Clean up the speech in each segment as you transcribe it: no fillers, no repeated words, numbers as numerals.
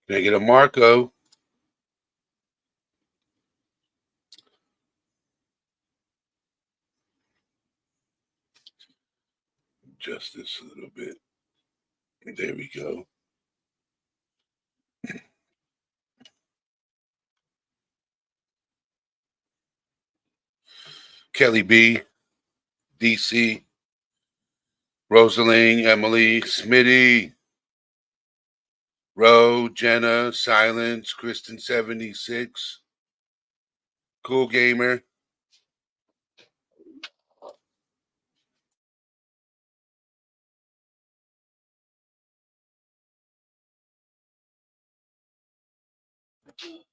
Can I get a Marco? Adjust this a little bit. There we go. Kelly B, DC, Rosaline, Emily, Smitty, Ro, Jenna, Silence, Kristen 76, Cool Gamer.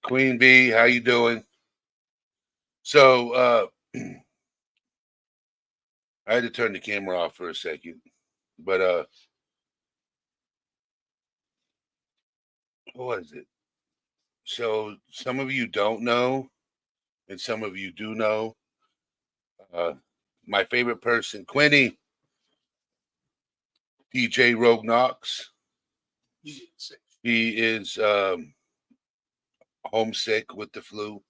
Queen B, how you doing? So I had to turn the camera off for a second. But what was it? So some of you don't know, and some of you do know. Uh my favorite person, Quinny, DJ Rogue Knox. He is homesick with the flu.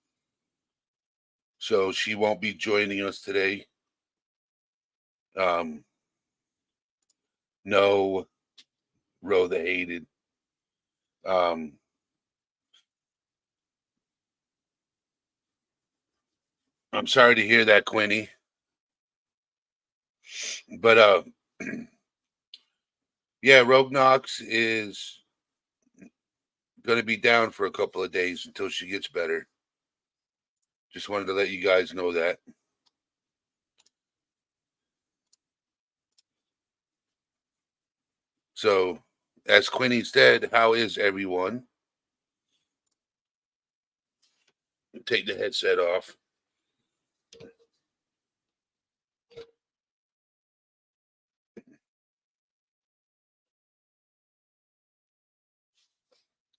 So she won't be joining us today. No, Ro the Hated. I'm sorry to hear that, Quinny. But yeah, Rogue Knox is going to be down for a couple of days until she gets better. Just wanted to let you guys know that. So, as Quinny said, how is everyone? Take the headset off.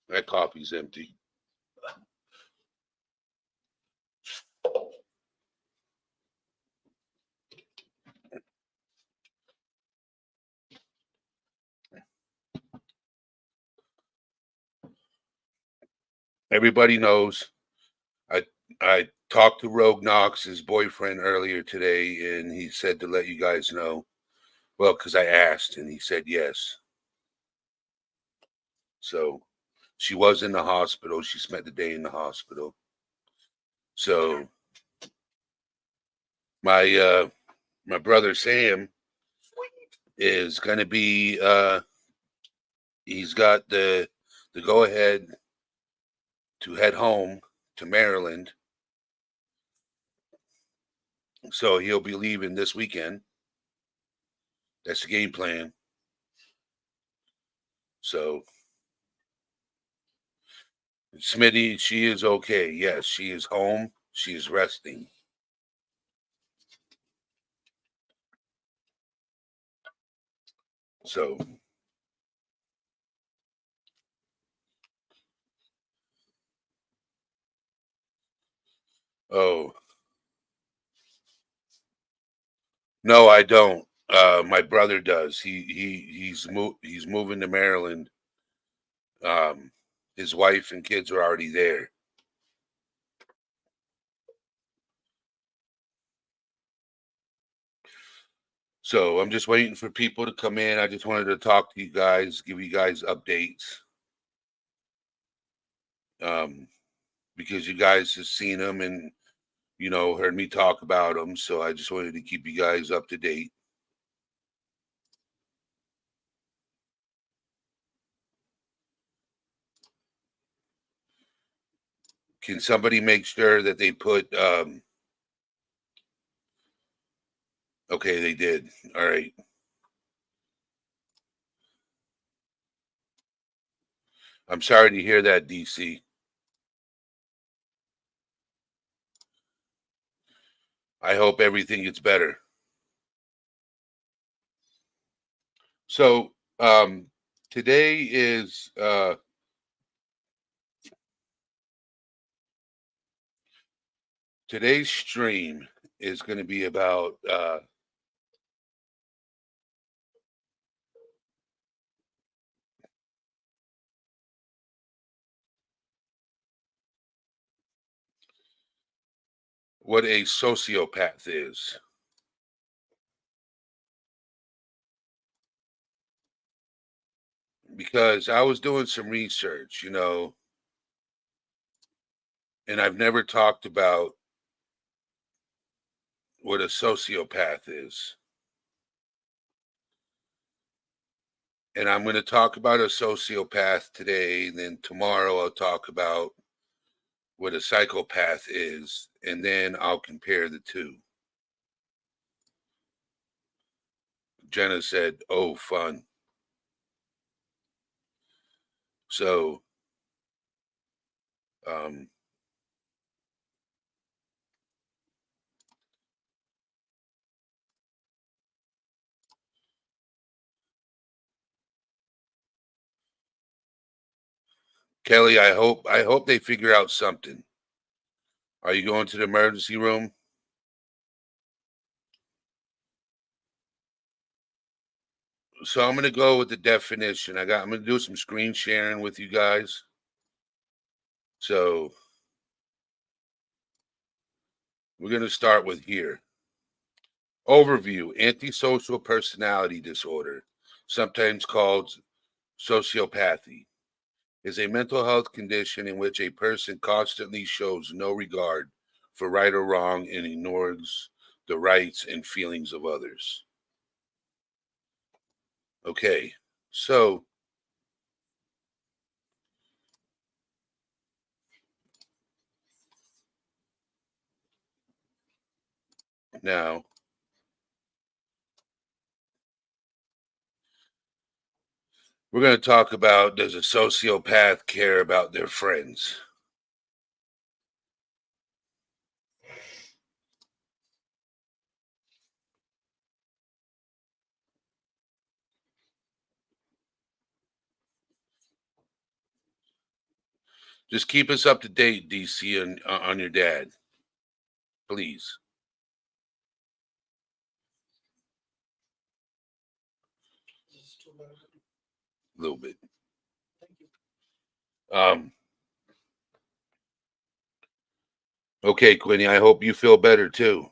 That coffee's empty. Everybody knows. I talked to Rogue Knox, his boyfriend, earlier today, and he said to let you guys know. Well, because I asked, and he said yes. So she was in the hospital. She spent the day in the hospital. So my brother Sam is going to be he's got the go ahead to head home to Maryland. So he'll be leaving this weekend. That's the game plan. So Smitty, she is okay. Yes, she is home. She is resting. So oh no, I don't. My brother does. He's moving to Maryland. His wife and kids are already there. So I'm just waiting for people to come in. I just wanted to talk to you guys, give you guys updates. Because you guys have seen them and heard me talk about them. So I just wanted to keep you guys up to date. Can somebody make sure that they put okay, they did. All right. I'm sorry to hear that, DC. I hope everything gets better. So today is today's stream is going to be about what a sociopath is. Because I was doing some research, and I've never talked about what a sociopath is. And I'm going to talk about a sociopath today, and then tomorrow I'll talk about what a psychopath is, and then I'll compare the two. Jenna said, "Oh, fun." So, um, Kelly, I hope they figure out something. Are you going to the emergency room? So I'm going to go with the definition. I'm going to do some screen sharing with you guys. So we're going to start with here. Overview: antisocial personality disorder, sometimes called sociopathy, is a mental health condition in which a person constantly shows no regard for right or wrong and ignores the rights and feelings of others. Okay, so now we're going to talk about, does a sociopath care about their friends? Just keep us up to date, DC, on your dad, please. A little bit. Um, okay, Quinny, I hope you feel better too.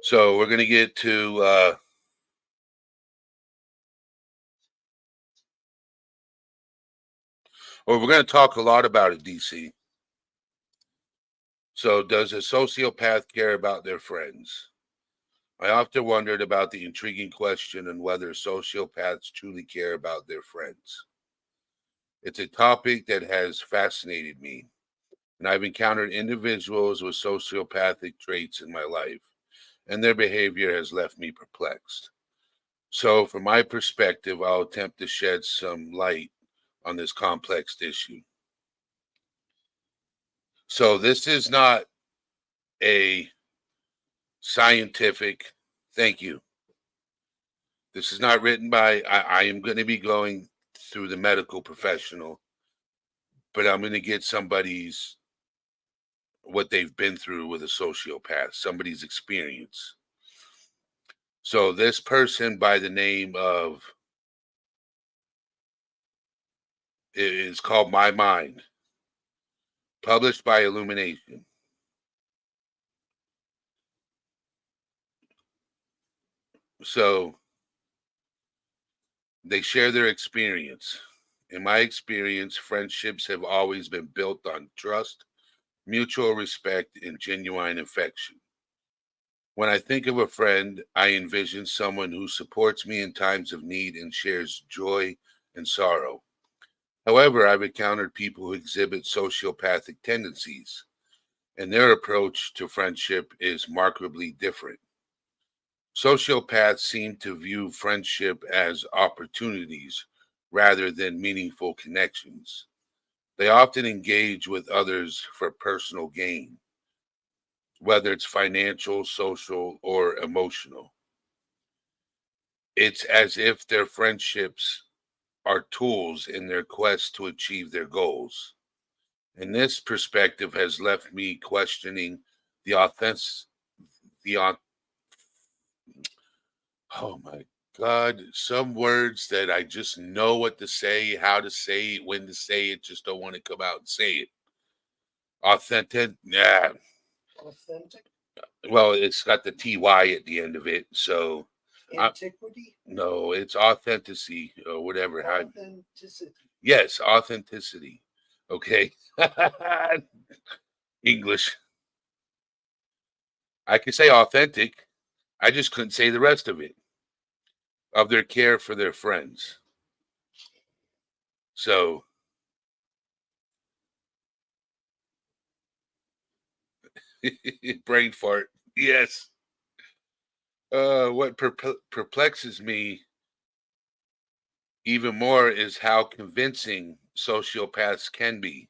So we're going to get to we're going to talk a lot about it, DC. So, does a sociopath care about their friends? I often wondered about the intriguing question on whether sociopaths truly care about their friends. It's a topic that has fascinated me, and I've encountered individuals with sociopathic traits in my life, and their behavior has left me perplexed. So, from my perspective, I'll attempt to shed some light on this complex issue. So, this is not a scientific, thank you. This is not written by, I am going to be going through the medical professional, but I'm going to get somebody's, what they've been through with a sociopath, somebody's experience. So this person by the name of, it is called My Mind, published by Illumination. So they share their experience. In my experience, friendships have always been built on trust, mutual respect, and genuine affection. When I think of a friend, I envision someone who supports me in times of need and shares joy and sorrow. However, I've encountered people who exhibit sociopathic tendencies, and their approach to friendship is markedly different. Sociopaths seem to view friendship as opportunities rather than meaningful connections. They often engage with others for personal gain, whether it's financial, social, or emotional. It's as if their friendships are tools in their quest to achieve their goals. And this perspective has left me questioning the authentic, the au- oh my God, some words that I just know what to say, how to say it, when to say it, just don't want to come out and say it. Authentic, yeah. Authentic? Well, it's got the TY at the end of it, so Antiquity? no, it's authenticity or whatever. Authenticity. Yes, authenticity. Okay. English. I can say authentic. I just couldn't say the rest of it. Of their care for their friends. So brain fart. Yes. What perplexes me even more is how convincing sociopaths can be.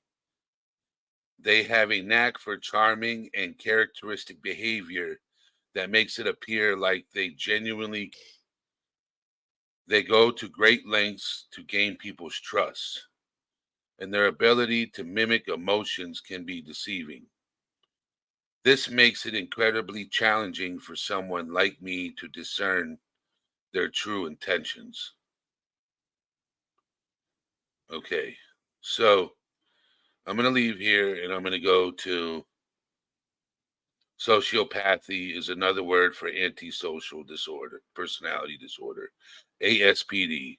They have a knack for charming and characteristic behavior that makes it appear like they go to great lengths to gain people's trust, and their ability to mimic emotions can be deceiving. This makes it incredibly challenging for someone like me to discern their true intentions. Okay, so I'm going to leave here and I'm going to go to sociopathy is another word for antisocial disorder, personality disorder, ASPD,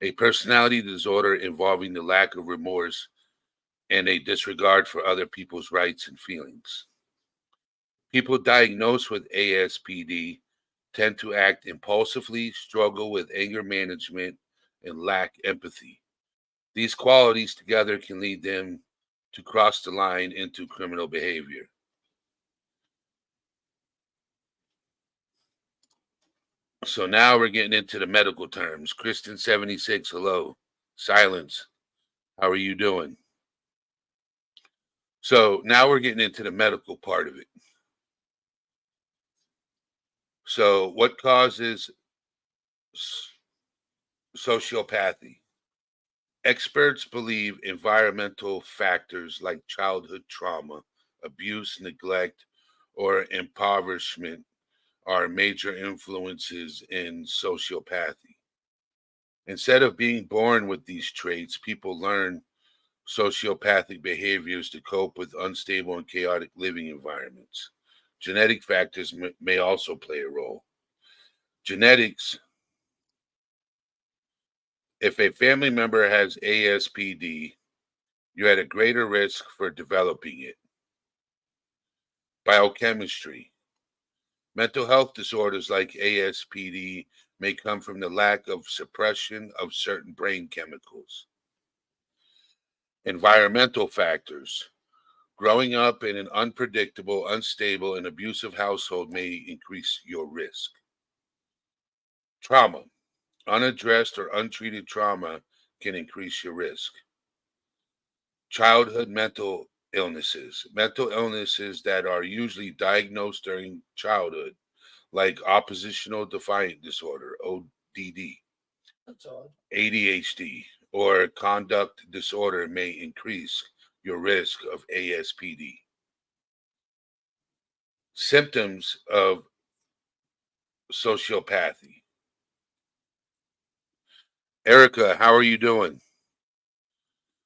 a personality disorder involving the lack of remorse and a disregard for other people's rights and feelings. People diagnosed with ASPD tend to act impulsively, struggle with anger management, and lack empathy. These qualities together can lead them to cross the line into criminal behavior. So now we're getting into the medical terms. Kristen 76, hello. Silence, how are you doing? So now we're getting into the medical part of it. So what causes sociopathy? Experts believe environmental factors like childhood trauma, abuse, neglect, or impoverishment are major influences in sociopathy. Instead of being born with these traits, people learn sociopathic behaviors to cope with unstable and chaotic living environments. Genetic factors may also play a role. Genetics, if a family member has ASPD, you're at a greater risk for developing it. Biochemistry, mental health disorders like ASPD may come from the lack of suppression of certain brain chemicals. Environmental factors, growing up in an unpredictable, unstable, and abusive household may increase your risk. Trauma, unaddressed or untreated trauma can increase your risk. Childhood mental illnesses that are usually diagnosed during childhood, like oppositional defiant disorder, ODD, That's odd. ADHD, or conduct disorder may increase your risk of ASPD. Symptoms of sociopathy. Erica, how are you doing?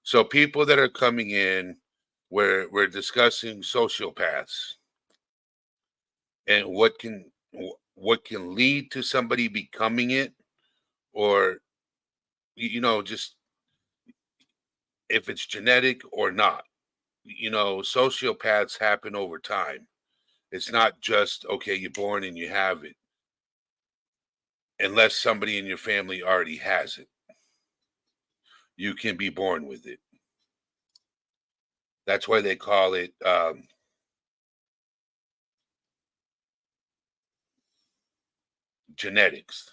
So people that are coming in, we're discussing sociopaths and what can lead to somebody becoming it, or just if it's genetic or not. Sociopaths happen over time. It's not just okay, you're born and you have it, unless somebody in your family already has it. You can be born with it. That's why they call it genetics.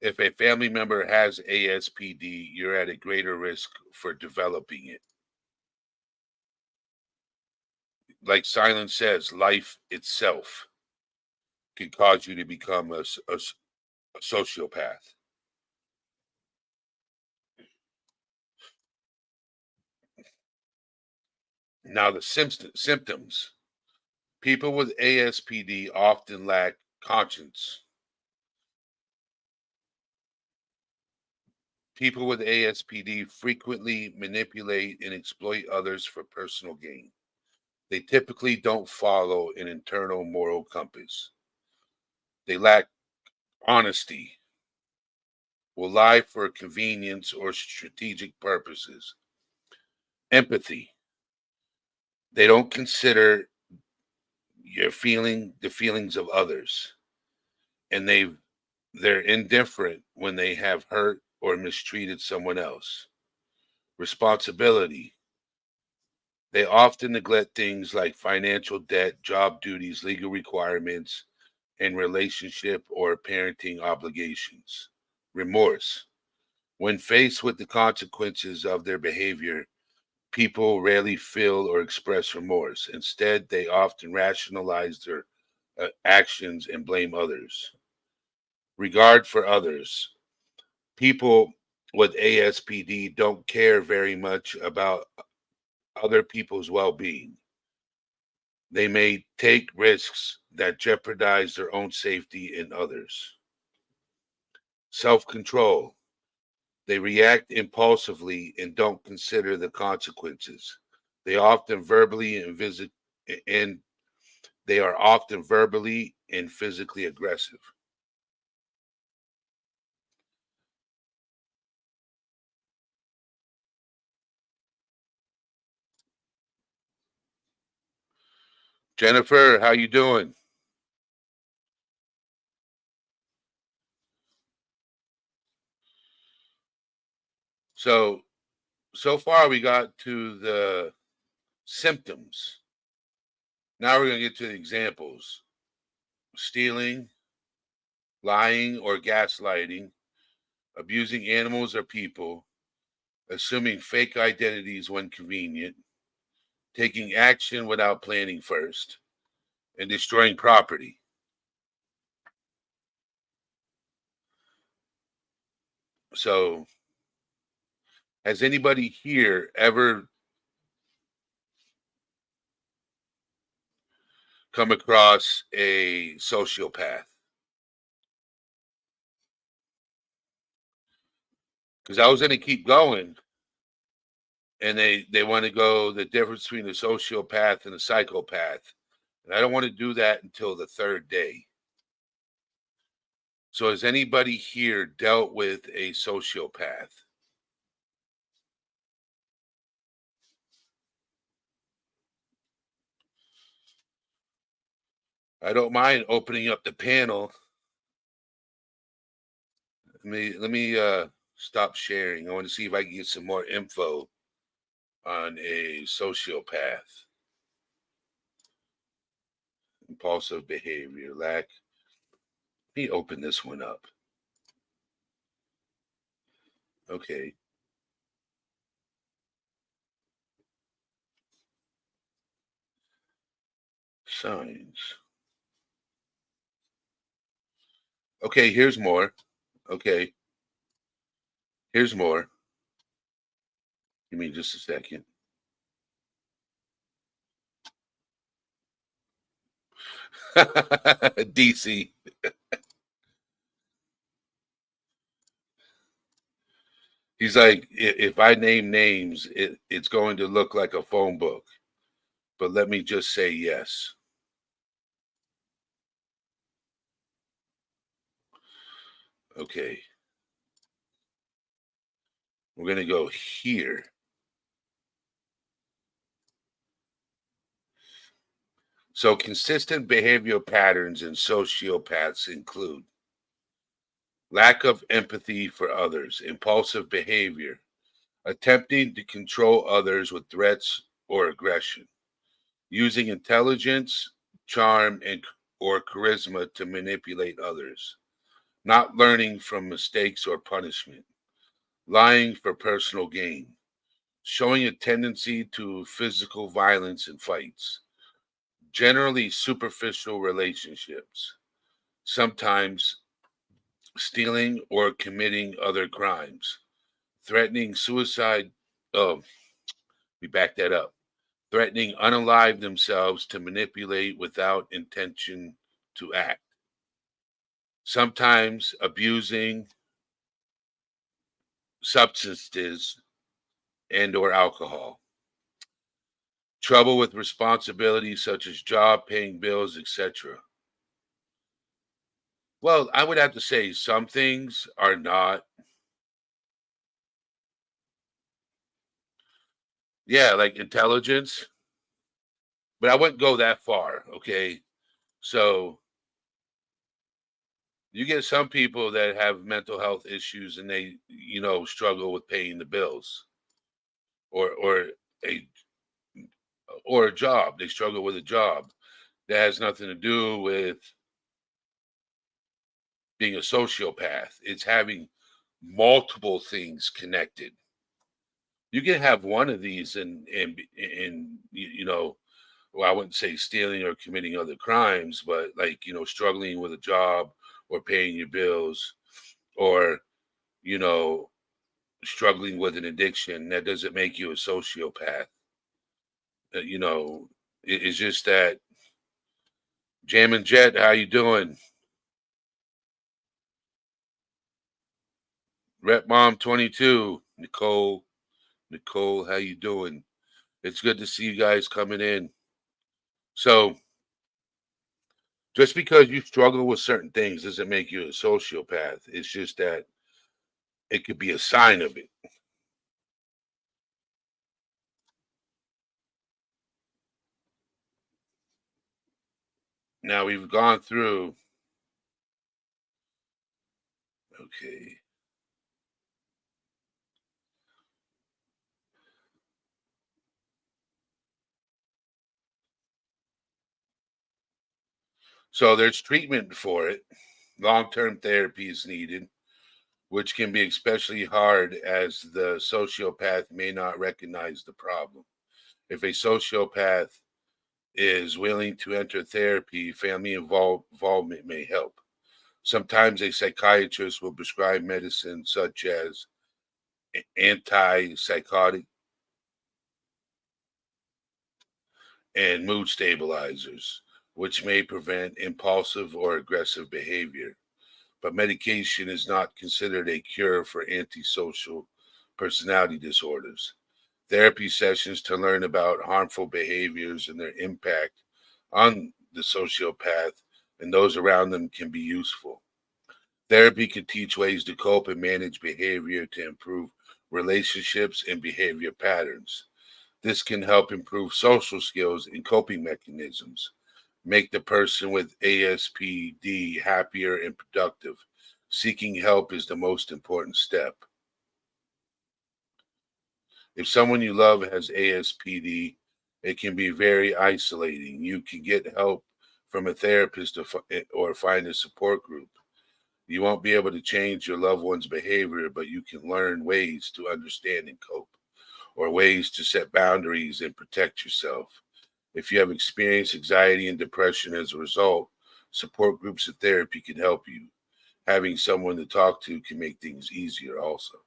If a family member has ASPD, you're at a greater risk for developing it. Like Silence says, life itself can cause you to become a sociopath. Now, the symptoms. People with ASPD often lack conscience, People with ASPD frequently manipulate and exploit others for personal gain. They typically don't follow an internal moral compass. They lack honesty, will lie for convenience or strategic purposes. Empathy. They don't consider the feelings of others, and they're indifferent when they have hurt or mistreated someone else. Responsibility. They often neglect things like financial debt, job duties, legal requirements, and relationship or parenting obligations. Remorse. When faced with the consequences of their behavior, people rarely feel or express remorse. Instead, they often rationalize their actions and blame others. Regard for others. People with ASPD don't care very much about other people's well being. They may take risks that jeopardize their own safety and others. Self control. They react impulsively and don't consider the consequences. They often verbally and they are often verbally and physically aggressive. Jennifer, how you doing? So far we got to the symptoms. Now we're going to get to the examples. Stealing, lying or gaslighting, abusing animals or people, assuming fake identities when convenient, taking action without planning first, and destroying property. So, has anybody here ever come across a sociopath? Because I was going to keep going, and they want to go the difference between a sociopath and a psychopath, and I don't want to do that until the third day. So, has anybody here dealt with a sociopath? I don't mind opening up the panel. Let me stop sharing. I want to see if I can get some more info on a sociopath. Impulsive behavior, lack. Let me open this one up. Okay. Signs. Okay, here's more. Okay. Here's more. Give me just a second. DC. He's like, if I name names, it's going to look like a phone book. But let me just say yes. Okay. We're going to go here. So, consistent behavioral patterns in sociopaths include lack of empathy for others, impulsive behavior, attempting to control others with threats or aggression, using intelligence, charm, and or charisma to manipulate others, not learning from mistakes or punishment, lying for personal gain, showing a tendency to physical violence in fights, generally superficial relationships, sometimes stealing or committing other crimes, threatening suicide. Oh, we back that up. Threatening unalive themselves to manipulate without intention to act. Sometimes abusing substances and or alcohol. Trouble with responsibilities such as job, paying bills, etc. Well, I would have to say some things are not. Yeah, like intelligence, but I wouldn't go that far. Okay. So you get some people that have mental health issues and they, struggle with paying the bills or a or a job. They struggle with a job. That has nothing to do with being a sociopath. It's having multiple things connected. You can have one of these and well, I wouldn't say stealing or committing other crimes, but like, struggling with a job or paying your bills or, you know, struggling with an addiction. That doesn't make you a sociopath. Uh, you know, it's just that Jam and Jet, how you doing? Rep Mom 22, Nicole, how you doing? It's good to see you guys coming in. So just because you struggle with certain things doesn't make you a sociopath. It's just that it could be a sign of it. Now we've gone through, okay. So there's treatment for it. Long-term therapy is needed, which can be especially hard as the sociopath may not recognize the problem. If a sociopath is willing to enter therapy, family involvement may help. Sometimes a psychiatrist will prescribe medicine such as antipsychotic and mood stabilizers, which may prevent impulsive or aggressive behavior. But medication is not considered a cure for antisocial personality disorders. Therapy sessions to learn about harmful behaviors and their impact on the sociopath and those around them can be useful. Therapy can teach ways to cope and manage behavior to improve relationships and behavior patterns. This can help improve social skills and coping mechanisms, make the person with ASPD happier and productive. Seeking help is the most important step. If someone you love has ASPD, it can be very isolating. You can get help from a therapist or find a support group. You won't be able to change your loved one's behavior, but you can learn ways to understand and cope, or ways to set boundaries and protect yourself. If you have experienced anxiety and depression as a result, support groups and therapy can help you. Having someone to talk to can make things easier also.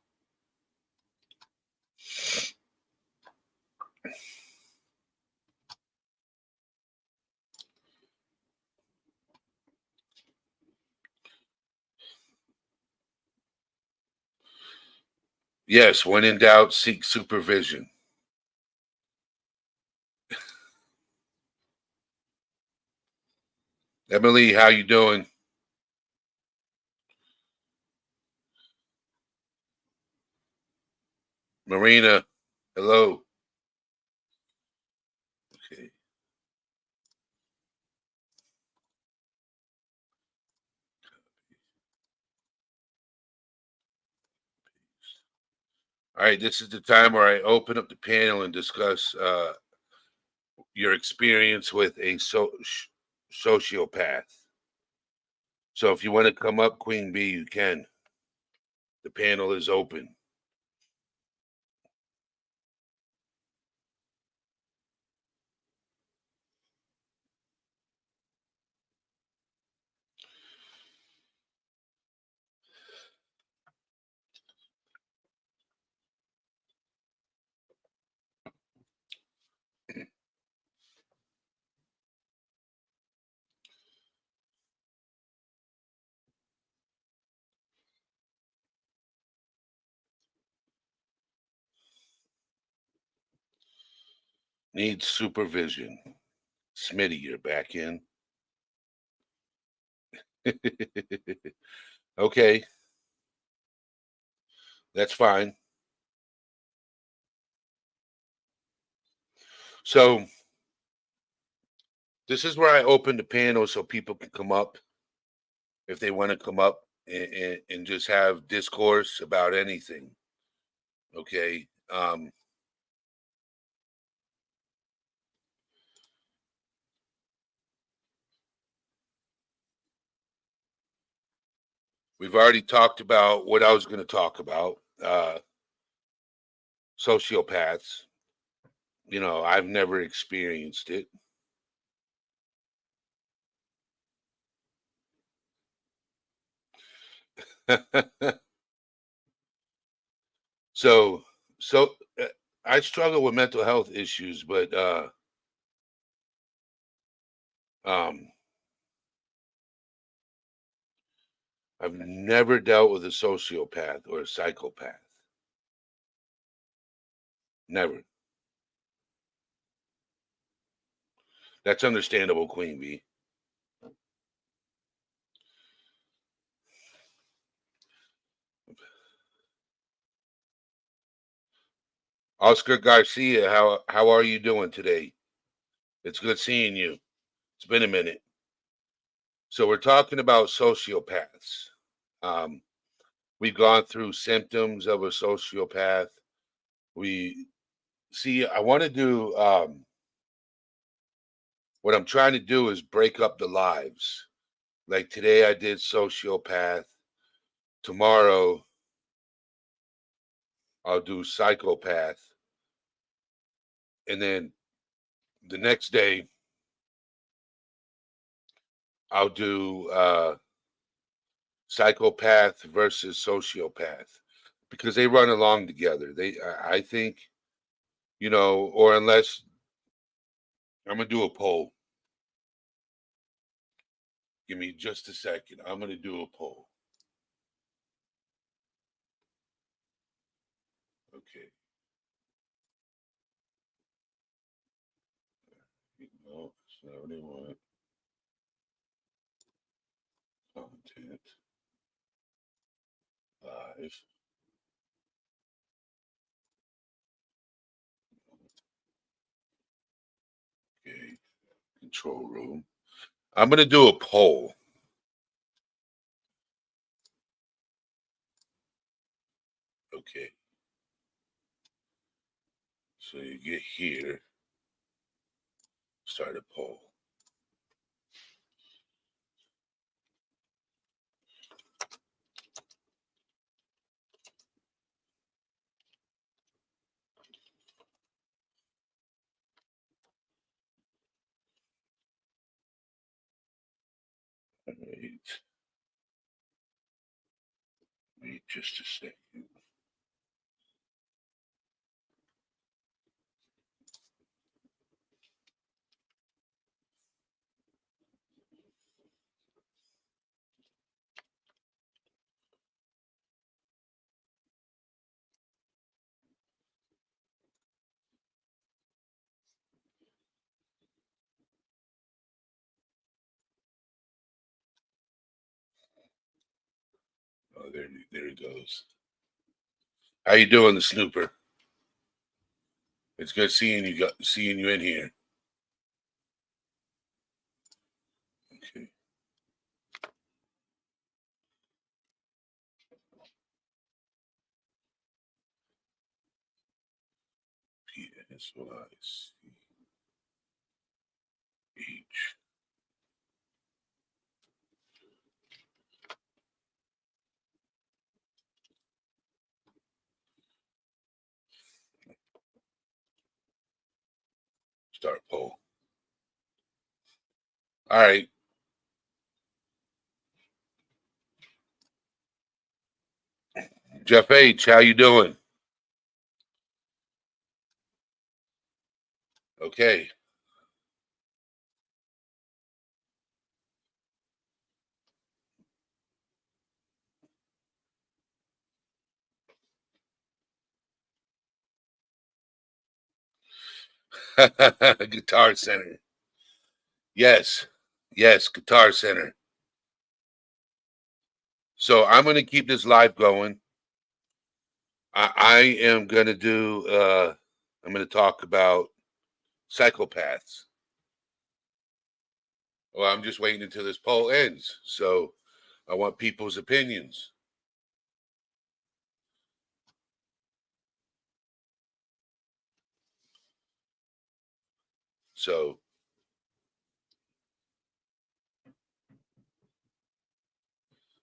Yes, when in doubt, seek supervision. Emily, how you doing? Marina, hello. Okay. All right, this is the time where I open up the panel and discuss your experience with a sociopath. So if you want to come up, Queen Bee, you can. The panel is open. needs supervision. Smitty, you're back in. Okay, that's fine. So this is where I open the panel so people can come up if they want to come up and just have discourse about anything. Okay. We've already talked about what I was going to talk about. Sociopaths. You know, I've never experienced it. so, so I struggle with mental health issues, but um, I've never dealt with a sociopath or a psychopath. Never. That's understandable, Queen Bee. Oscar Garcia, how are you doing today? It's good seeing you. It's been a minute. So we're talking about sociopaths. Um, we've gone through symptoms of a sociopath. We see. I want to do. What I'm trying to do is break up the lives. Like today, I did sociopath. Tomorrow, I'll do psychopath, and then the next day, I'll do psychopath versus sociopath because they run along together. I think, you know, or unless I'm gonna do a poll. Give me just a second. I'm gonna do a poll. Okay. No, it's not what I want. Content. Live. Okay. Control room. I'm gonna do a poll. Okay. So you get here. Start a poll. All right. Wait just a second. Oh, there it goes. How you doing, the snooper? It's good seeing you in here. Okay. PSYCH. Start poll. All right. Jeff H, how you doing? Okay. Guitar Center. Yes. Yes, Guitar Center. So I'm gonna keep this live going. I am gonna do I'm gonna talk about psychopaths. Well, I'm just waiting until this poll ends. So I want people's opinions. So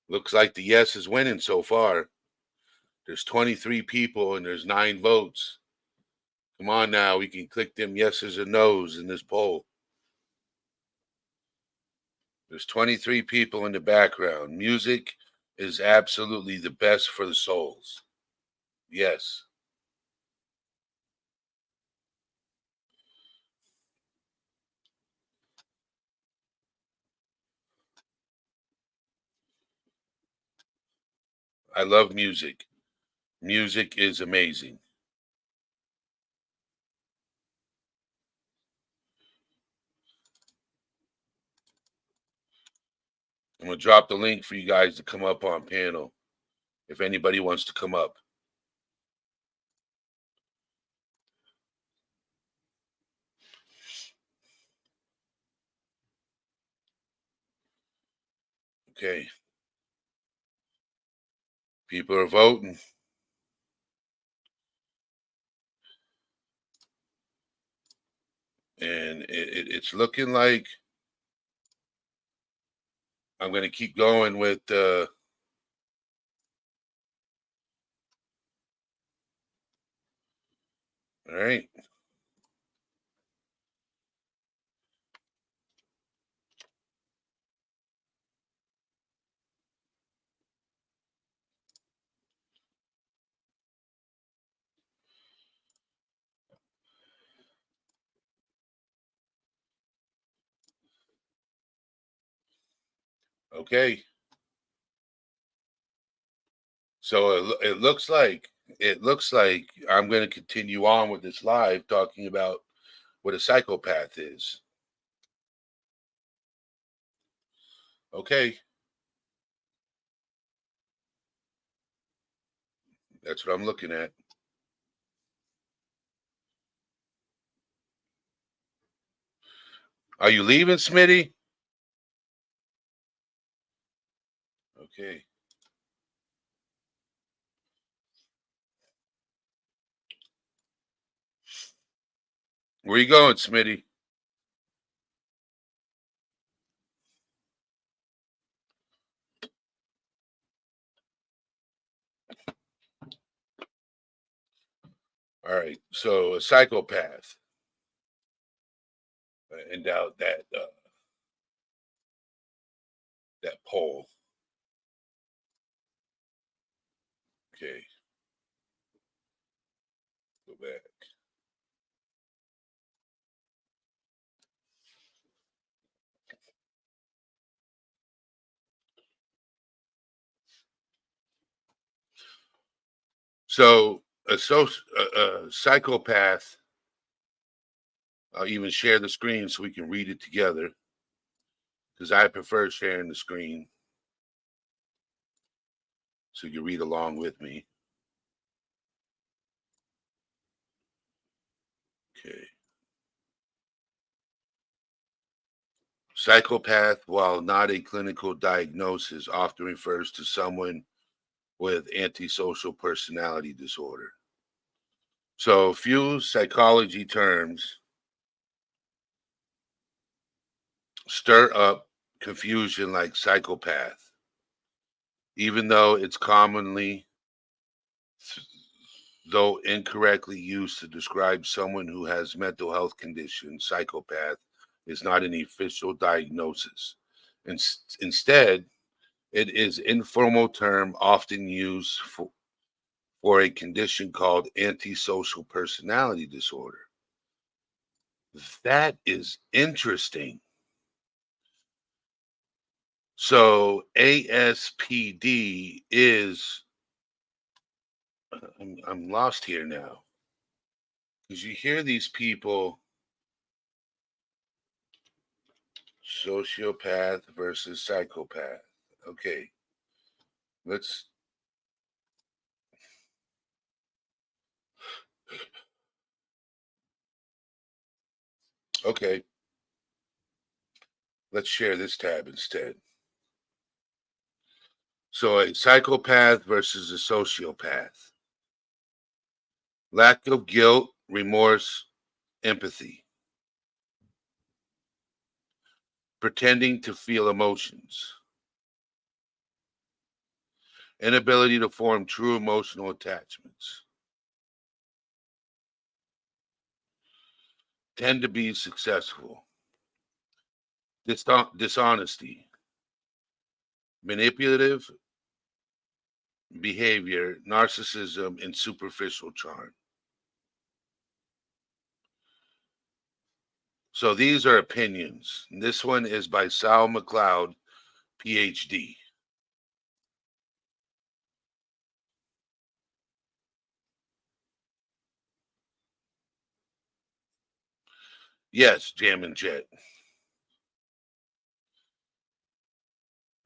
looks like the yes is winning so far. There's 23 people and there's 9 votes. Come on now, we can click them yeses or nos in this poll. There's 23 people in the background. Music is absolutely the best for the souls. Yes. I love music. Music is amazing. I'm going to drop the link for you guys to come up on panel if anybody wants to come up. Okay. People are voting. And it's looking like I'm going to keep going with all right. Okay. So it looks like I'm going to continue on with this live talking about what a psychopath is. Okay. That's what I'm looking at. Are you leaving, Smitty? Okay. Where you going, Smitty? All right. So a psychopath. And doubt that poll. Okay. Go back. So a psychopath. I'll even share the screen so we can read it together because I prefer sharing the screen so you read along with me. Okay. Psychopath, while not a clinical diagnosis, often refers to someone with antisocial personality disorder. So, few psychology terms stir up confusion like psychopath, even though it's commonly, though incorrectly used to describe someone who has mental health conditions. Psychopath is not an official diagnosis. Instead, it is informal term often used for a condition called antisocial personality disorder. That is interesting. So ASPD is I'm lost here now because you hear these people Sociopath versus psychopath. Okay. Let's okay. Let's share this tab instead. So a psychopath versus a sociopath. Lack of guilt, remorse, empathy. Pretending to feel emotions. Inability to form true emotional attachments. Tend to be successful. Dishonesty. Manipulative behavior, narcissism, and superficial charm. So these are opinions. This one is by Sal McLeod, PhD. Yes, Jam and Jet.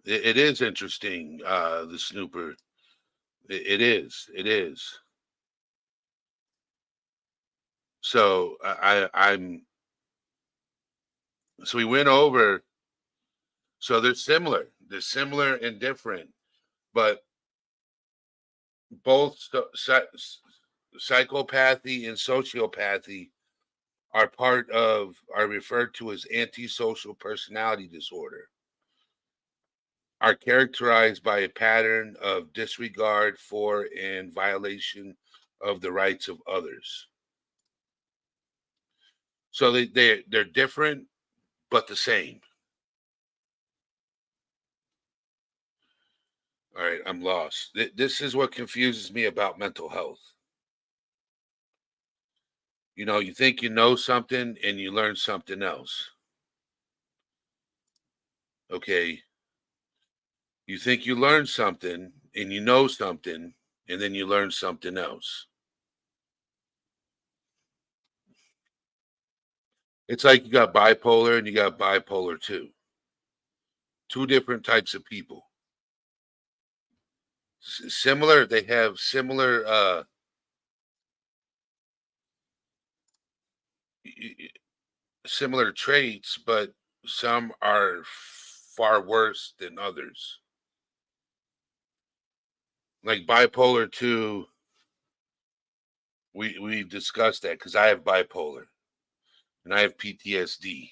It is interesting, the snooper. It is. It is. So I'm so we went over. So they're similar. They're similar and different, but both psychopathy and sociopathy are referred to as antisocial personality disorder, are characterized by a pattern of disregard for and violation of the rights of others. So they're different but the same. All right, I'm lost. This is what confuses me about mental health. You know, you think you know something and you learn something else. Okay. You think you learn something and you know something and then you learn something else. It's like you got bipolar and you got bipolar 2. Two different types of people. Similar, they have similar similar traits, but some are far worse than others. Like bipolar 2, we discussed that because I have bipolar and I have PTSD.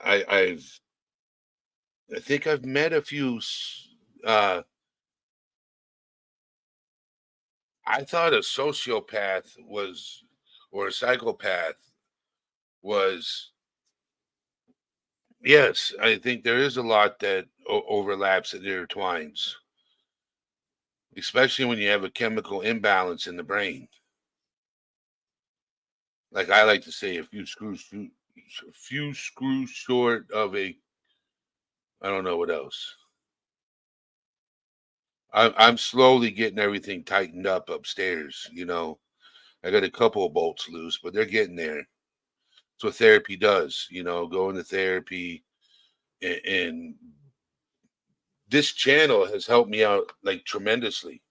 I've I think I've met a few uh I thought a sociopath was or a psychopath was yes, I think there is a lot that overlaps and intertwines, especially when you have a chemical imbalance in the brain. Like I like to say, a few screws short of a, I don't know what else. I'm slowly getting everything tightened up upstairs. You know, I got a couple of bolts loose, but they're getting there. That's what therapy does. You know, going to therapy and this channel has helped me out like tremendously.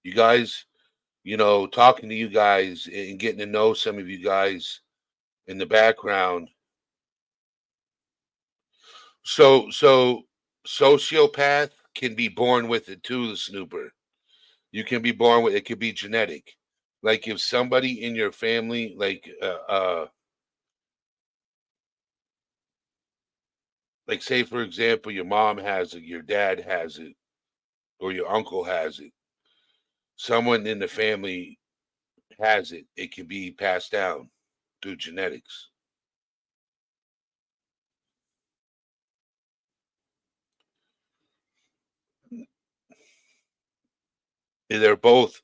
You guys, you know, talking to you guys and getting to know some of you guys in the background. So sociopath can be born with it too, the snooper. You can be born with it, could be genetic. Like if somebody in your family, like say for example, your mom has it, your dad has it, or your uncle has it. Someone in the family has it. It can be passed down through genetics. And they're both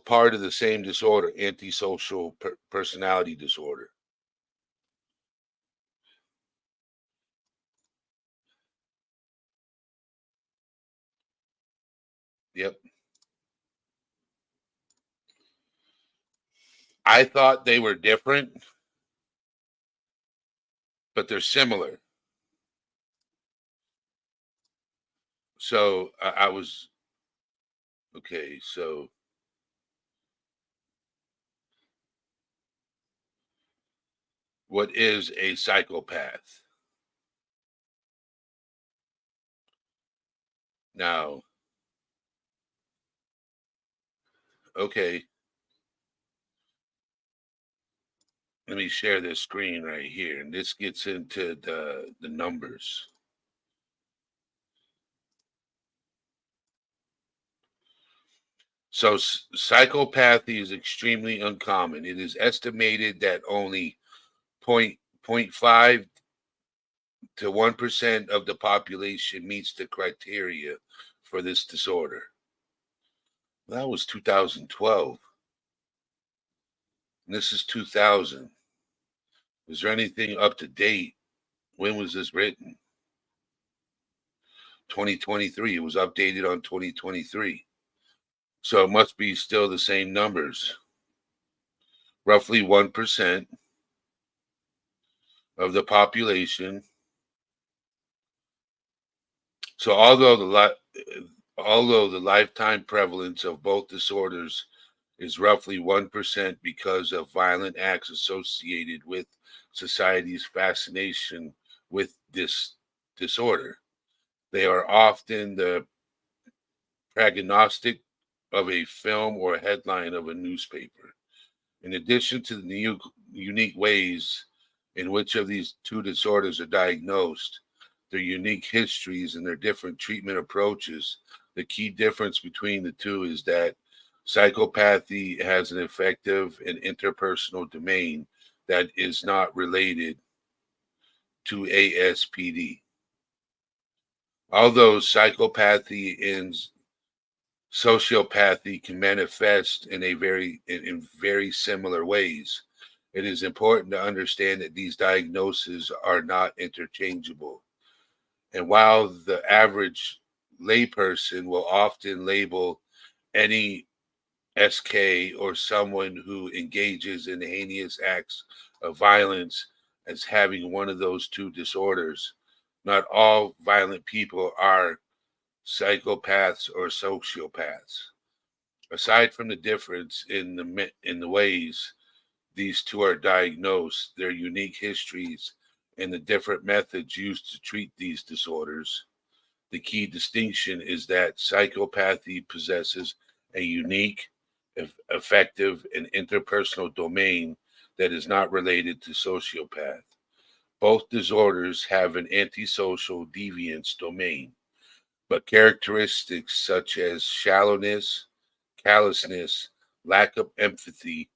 part of the same disorder, antisocial personality disorder. Yep. I thought they were different but they're similar. So I was okay. So what is a psychopath? Now, okay, let me share this screen right here, and this gets into the numbers. So psychopathy is extremely uncommon. It is estimated that only 0.5 to 1% of the population meets the criteria for this disorder. That was 2012. And this is 2000. Is there anything up to date? When was this written? 2023. It was updated on 2023. So it must be still the same numbers. Roughly 1% of the population. So although the lifetime prevalence of both disorders is roughly 1% because of violent acts associated with society's fascination with this disorder, they are often the prognostic of a film or a headline of a newspaper. In addition to the unique ways in which of these two disorders are diagnosed, their unique histories and their different treatment approaches, the key difference between the two is that psychopathy has an effective and interpersonal domain that is not related to ASPD. Although psychopathy and sociopathy can manifest in very similar ways, it is important to understand that these diagnoses are not interchangeable. And while the average layperson will often label any SK or someone who engages in heinous acts of violence as having one of those two disorders, not all violent people are psychopaths or sociopaths. Aside from the difference in the ways these two are diagnosed, their unique histories, and the different methods used to treat these disorders, the key distinction is that psychopathy possesses a unique, effective, and interpersonal domain that is not related to sociopath. Both disorders have an antisocial deviance domain, but characteristics such as shallowness, callousness, lack of empathy,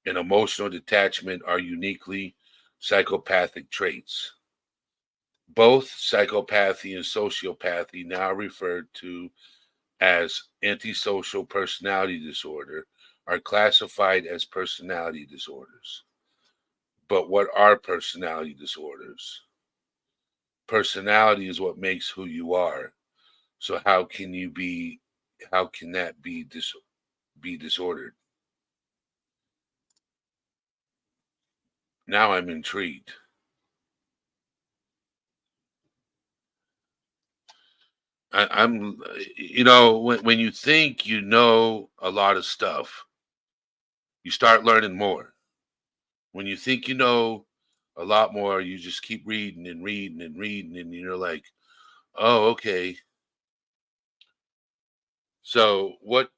and emotional detachment are uniquely psychopathic traits. Both psychopathy and sociopathy, now referred to as antisocial personality disorder, are classified as personality disorders. But what are personality disorders? Personality is what makes who you are. So how can that be disordered? Now I'm intrigued. I'm, when you think you know a lot of stuff, you start learning more. When you think you know a lot more, you just keep reading and reading and reading, and you're like, oh, okay. So what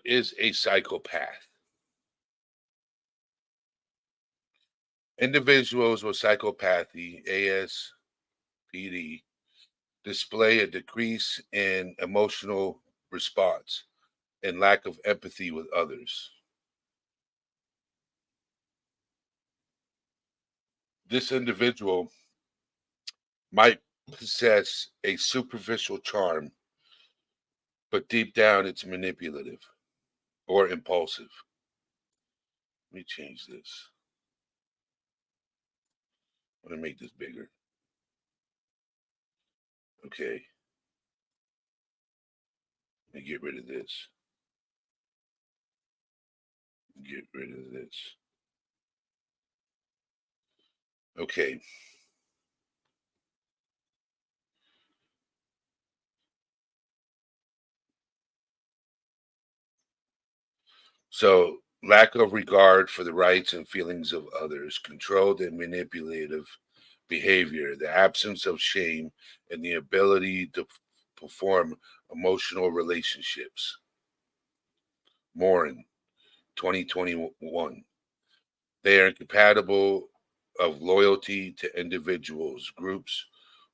is a psychopath? Individuals with psychopathy, ASPD, display a decrease in emotional response and lack of empathy with others. This individual might possess a superficial charm, but deep down it's manipulative or impulsive. Let me change this. I'm going to make this bigger. Okay. Let me get rid of this. Get rid of this. Okay. So, lack of regard for the rights and feelings of others, controlled and manipulative behavior, the absence of shame, and the ability to perform emotional relationships. Morin, 2021. They are incompatible of loyalty to individuals, groups,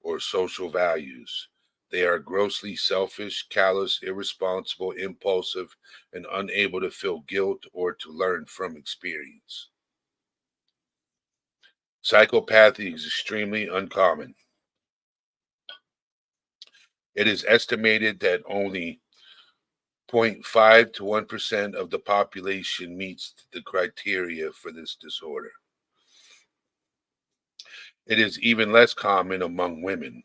or social values. They are grossly selfish, callous, irresponsible, impulsive, and unable to feel guilt or to learn from experience. Psychopathy is extremely uncommon. It is estimated that only 0.5 to 1% of the population meets the criteria for this disorder. It is even less common among women.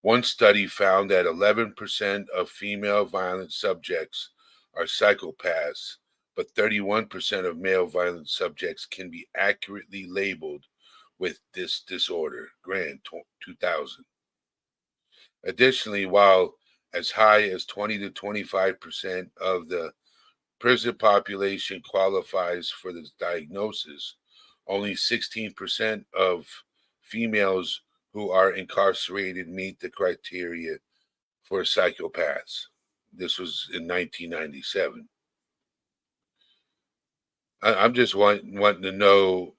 One study found that 11% of female violent subjects are psychopaths, but 31% of male violent subjects can be accurately labeled with this disorder. Grant, 2000. Additionally, while as high as 20 to 25% of the prison population qualifies for this diagnosis, only 16% of females who are incarcerated meet the criteria for psychopaths. This was in 1997. I'm just wanting to know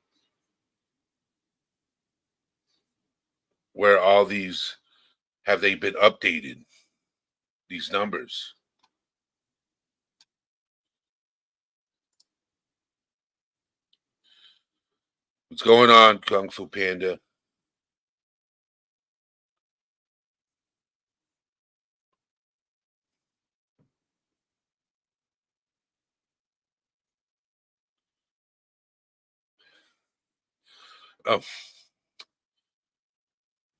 where all these have they been updated, these numbers. What's going on, Kung Fu Panda? Oh,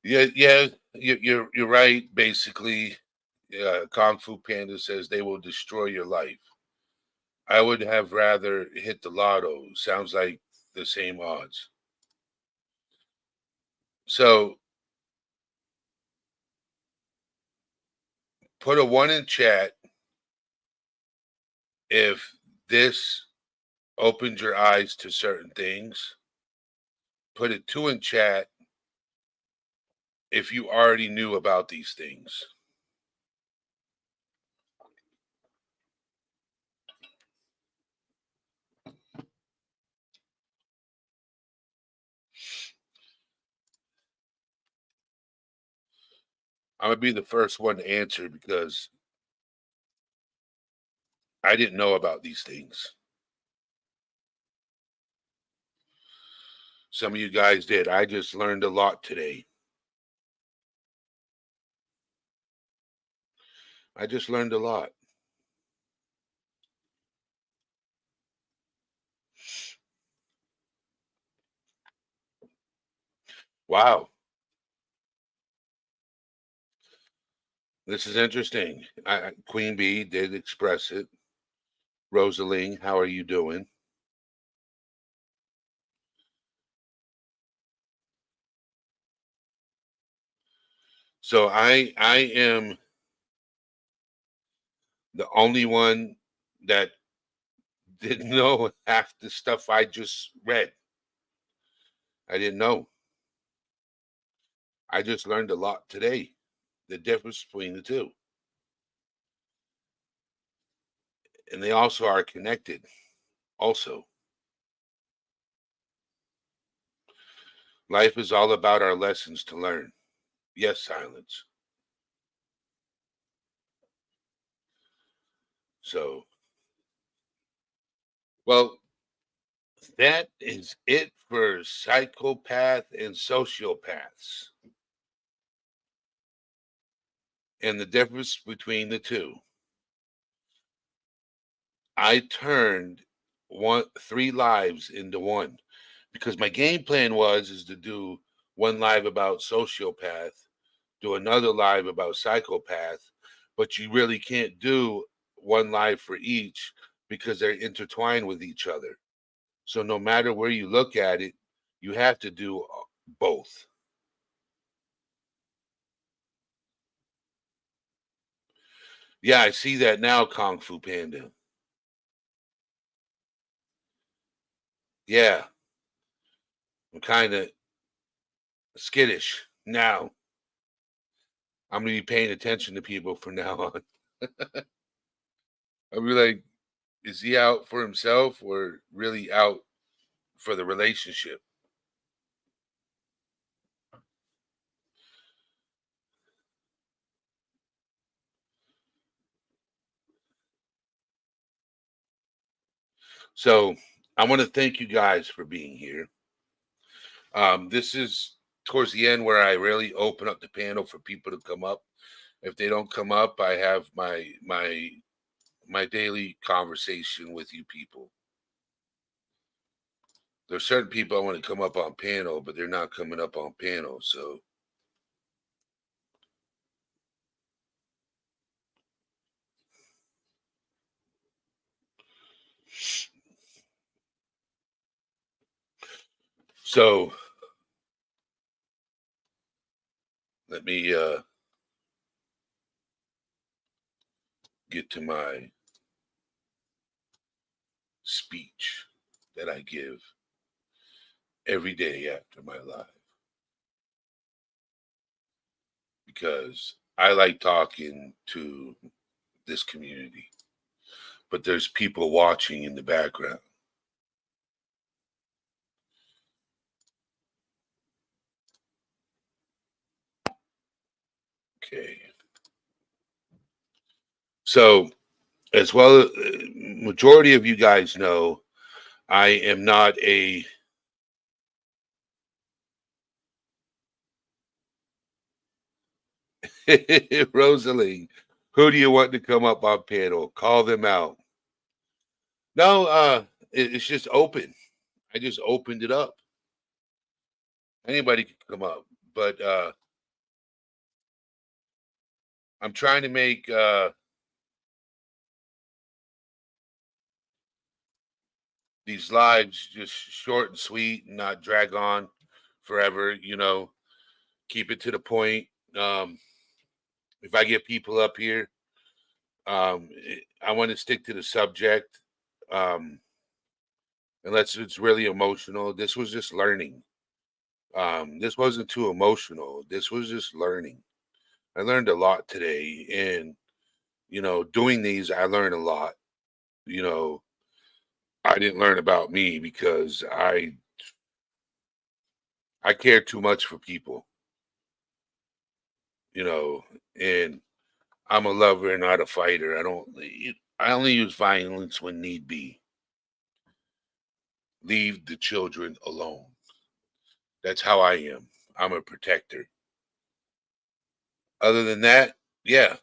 yeah, you're right. Basically, Kung Fu Panda says they will destroy your life. I would have rather hit the lotto. Sounds like the same odds. So put a one in chat if this opened your eyes to certain things. Put a two in chat if you already knew about these things. I'm gonna be the first one to answer because I didn't know about these things. Some of you guys did. I just learned a lot today. I just learned a lot. Wow. This is interesting. Queen Bee did express it. Rosalie, how are you doing? So I am the only one that didn't know half the stuff I just read. I didn't know. I just learned a lot today. The difference between the two. And they also are connected. Also, life is all about our lessons to learn. Yes, silence. So, well, that is it for psychopath and sociopaths and the difference between the two. I turned three lives into one because my game plan is to do one live about sociopath, do another live about psychopath, but you really can't do one live for each because they're intertwined with each other. So no matter where you look at it, you have to do both. Yeah, I see that now, Kung Fu Panda. Yeah, I'm kind of skittish now. I'm gonna be paying attention to people from now on. I'll be like, is he out for himself or really out for the relationship? So I want to thank you guys for being here. This is towards the end where I really open up the panel for people to come up. If they don't come up, I have my daily conversation with you people. There's certain people I want to come up on panel, but they're not coming up on panel. So let me get to my speech that I give every day after my live, because I like talking to this community, but there's people watching in the background. Okay. So, as well, majority of you guys know I am not a Rosalie. Who do you want to come up on panel? Call them out. No, it's just open. I just opened it up. Anybody can come up, but I'm trying to make these lives just short and sweet and not drag on forever. Keep it to the point. If I get people up here, I want to stick to the subject. Unless it's really emotional. This was just learning. This wasn't too emotional. This was just learning. I learned a lot today, and doing these, I learned a lot. You know, I didn't learn about me because I care too much for people. And I'm a lover, not a fighter. I only use violence when need be. Leave the children alone. That's how I am. I'm a protector. Other than that, yeah.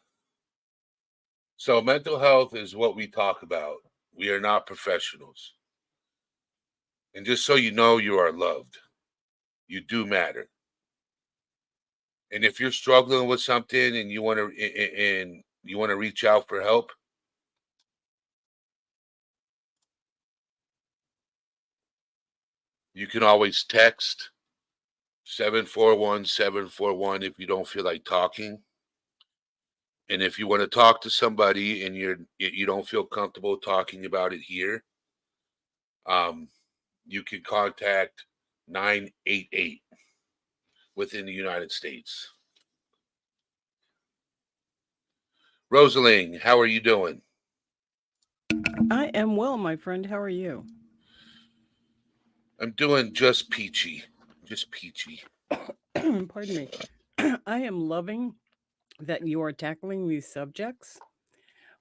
So mental health is what we talk about. We are not professionals. And just so you know, you are loved. You do matter. And if you're struggling with something and you want to reach out for help, you can always text 741-741 if you don't feel like talking. And if you want to talk to somebody and you don't feel comfortable talking about it here, um, you can contact 988 within the United States. Rosaline, how are you doing? I am well, my friend. How are you? I'm doing just peachy. Just peachy. Pardon me. I am loving that you are tackling these subjects,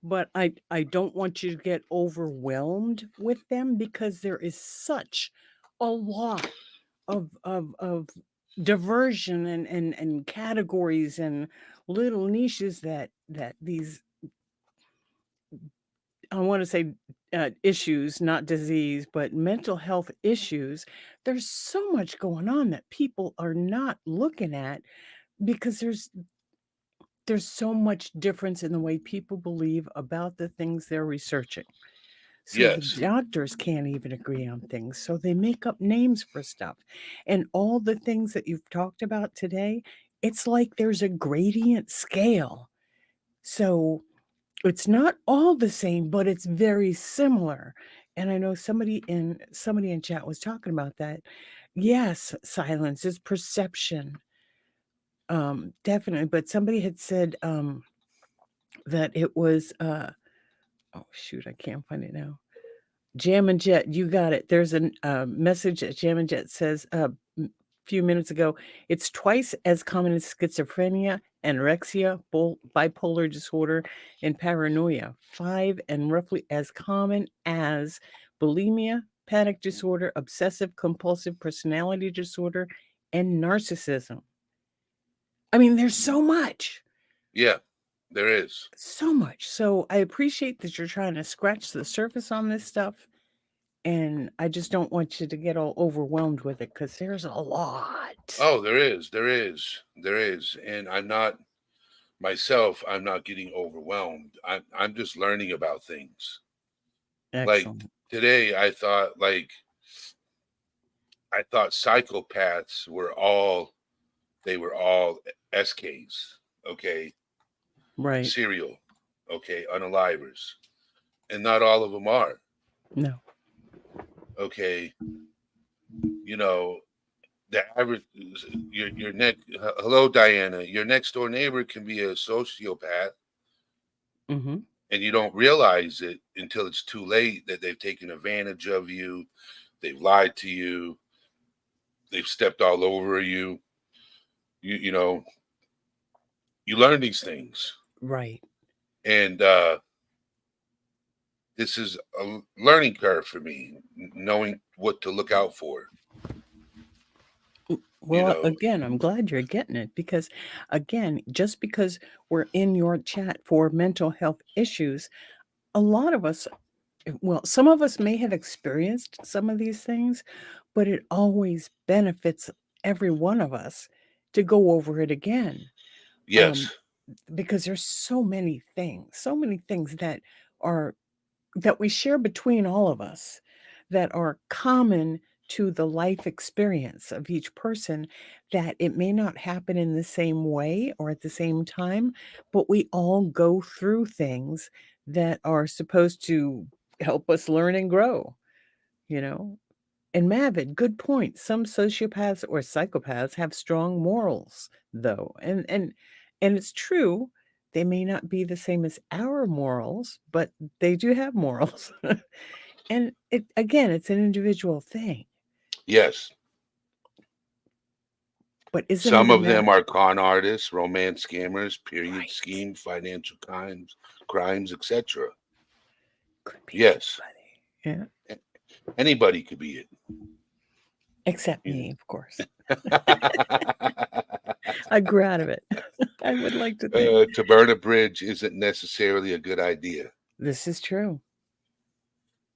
but I don't want you to get overwhelmed with them because there is such a lot of diversion and categories and little niches that these, I want to say, issues, not disease, but mental health issues. There's so much going on that people are not looking at because there's so much difference in the way people believe about the things they're researching. So the Yes. doctors can't even agree on things. So they make up names for stuff. And all the things that you've talked about today, it's like there's a gradient scale. So it's not all the same, but it's very similar. And I know somebody in chat was talking about that. Yes, silence is perception. Definitely. But somebody had said that it was oh shoot, I can't find it now. Jam and Jet, you got it. There's a message that Jam and Jet says a few minutes ago. It's twice as common as schizophrenia, anorexia, bipolar disorder, and paranoia. 5 and roughly as common as bulimia, panic disorder, obsessive compulsive personality disorder, and narcissism. I mean, there's so much. Yeah, there is. So much. So I appreciate that you're trying to scratch the surface on this stuff. And I just don't want you to get all overwhelmed with it because there's a lot. Oh, there is. There is. There is. And I'm not myself, I'm not getting overwhelmed. I'm just learning about things. Like Excellent. today I thought psychopaths were all SKs, okay? Right. Serial, okay, unalivers. And not all of them are, No. okay? You know, the average your next hello Diana, your next door neighbor can be a sociopath Mm-hmm. and you don't realize it until it's too late that they've taken advantage of you, they've lied to you, they've stepped all over you. You know, you learn these things. Right. And this is a learning curve for me, knowing what to look out for. Well, know. again, I'm glad you're getting it because, again, just because we're in your chat for mental health issues, a lot of us, well, some of us may have experienced some of these things, but it always benefits every one of us to go over it again. Yes. Because there's so many things that are that we share between all of us that are common to the life experience of each person, that it may not happen in the same way or at the same time, but we all go through things that are supposed to help us learn and grow, you know. And Mavid, good point. Some sociopaths or psychopaths have strong morals, though. And it's true, they may not be the same as our morals, but they do have morals. And it again, it's an individual thing. Yes. But isn't Some it of them are con artists, romance scammers, period scheme, financial crimes, etc. Could be Yes. anybody. Yeah. Anybody could be it. Except Yeah. me, of course. I grew out of it. I would like to think. To burn a bridge isn't necessarily a good idea. This is true.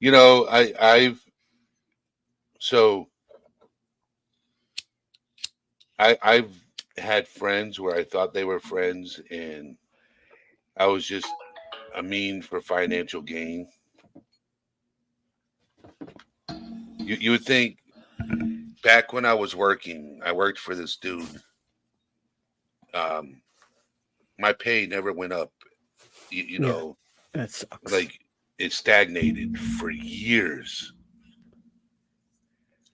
You know, I've had friends where I thought they were friends and I was just a mean for financial gain. You would think back when I was working, I worked for this dude. My pay never went up. You know, That sucks. like it stagnated for years.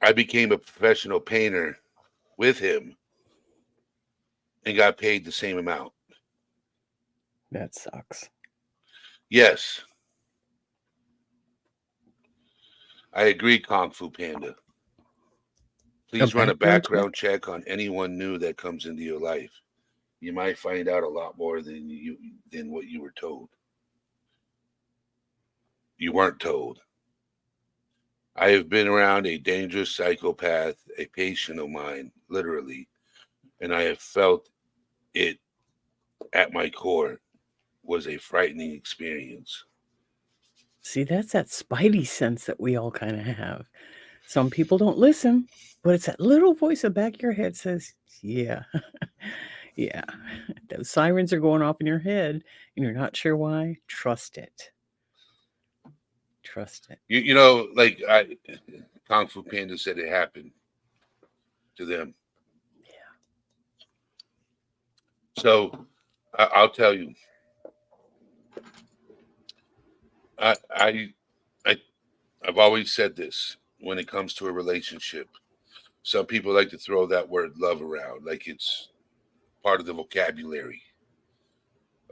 I became a professional painter with him and got paid the same amount. That sucks. Yes. I agree, Kung Fu Panda. Please run a background check on anyone new that comes into your life. You might find out a lot more than what you were told. You weren't told. I have been around a dangerous psychopath, a patient of mine, literally, and I have felt it at my core was a frightening experience. See, that's that spidey sense that we all kind of have. Some people don't listen, but it's that little voice in the back of your head says, yeah, yeah, those sirens are going off in your head and you're not sure why. Trust it. Trust it. You know, like Kung Fu Panda said it happened to them. Yeah. So I'll tell you, I I've always said this when it comes to a relationship. Some people like to throw that word love around like it's part of the vocabulary.